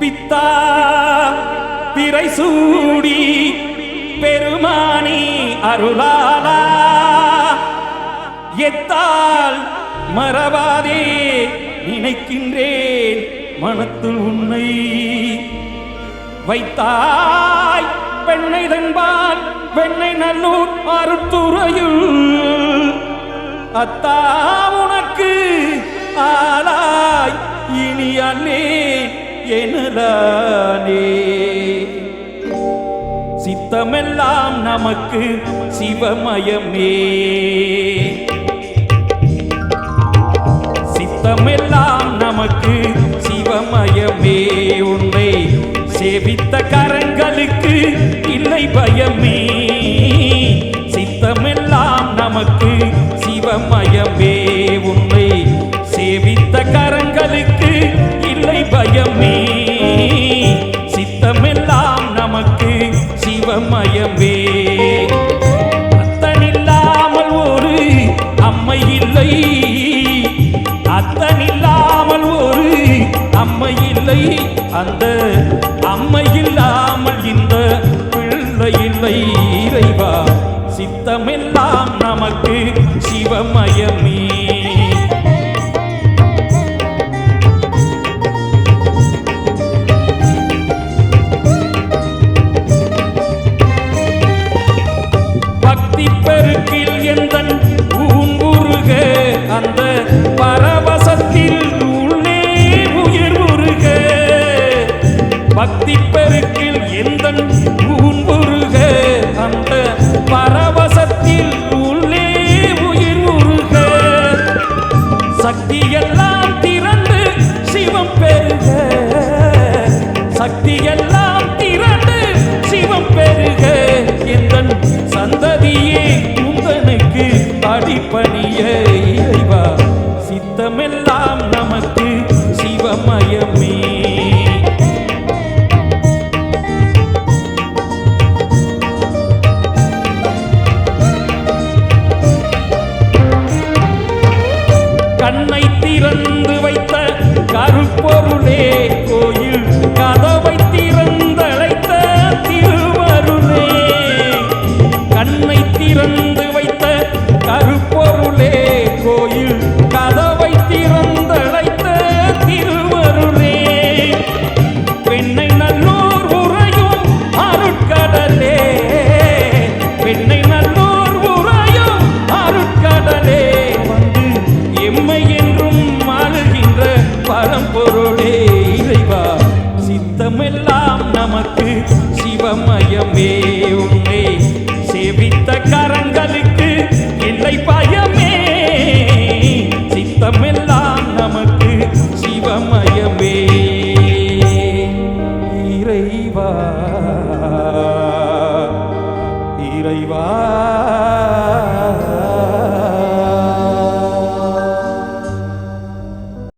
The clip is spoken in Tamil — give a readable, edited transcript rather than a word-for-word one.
பித்தா திரை சூடி பெருமானி அருளாலா எத்தால் மறவாதே நினைக்கின்றேன் மனத்துள் உன்னை வைத்தாய் பெண்ணை தன்பால் வெண்ணை நல்லூர் அருத்துறையுள் அத்தா உனக்கு ஆளாய் இனி அல்லேன் எனலானே சித்தமெல்லாம் நமக்கு சிவமயமே சித்தமெல்லாம் நமக்கு சிவமயமே உன்னை சேவித்த கரங்களுக்கு இல்லை பயமே சித்தமெல்லாம் நமக்கு சிவமயமே உன்னை சேவித்த கரங்களுக்கு இல்லை பயமே சித்தமெல்லாம் நமக்கு சிவமயமே அத்தனில்லாமல் ஒரு அம்மை இல்லை அத்தனில்லாமல் ஒரு அம்மை இல்லை அந்த அம்மை இல்லாமல் இந்த பிள்ளை இல்லை இறைவா சித்தமெல்லாம் நமக்கு சிவமயமே பக்தி பெருக்கில் எந்தன் பூங்குருக அந்த பரவசத்தில் உள்ளே உயிர் உருக பக்தி பெருக்கில் எந்தன் பூங்குருக அந்த பரவசத்தில் உள்ளே உயிர் உருக சக்தியெல்லாம் திரண்டு சிவம் பெருக சக்தியெல்லாம் திரண்டு சிவம் பெருக எந்தன் சந்ததியே உந்தனுக்கு அடிப்பணிய இறைவா சித்தமெல்லாம் நமக்கு சிவமயமே கண்ணை திறந்து வைத்த கருப்பொருளே கோயில் கதவை திறந்தழைத்த திருவருளே கண்ணை திறந்து வைத்த கருப்பொருளே கோயில் கதவை திறந்தழைத்த திருவருளே பெண்ணை நல்லூர் உறையும் அருட்கடலே பெண்ணை நல்லூர் உறையும் அருட்கடலே வந்து எம்மை என்றும் ஆளுகின்ற பரம்பொருளே இறைவா சித்தமெல்லாம் நமக்கு சிவமயமே உன்னை சேவித்த கரங்களுக்கு இல்லை பயமே சித்தமெல்லாம் நமக்கு சிவமயமே இறைவா இறைவா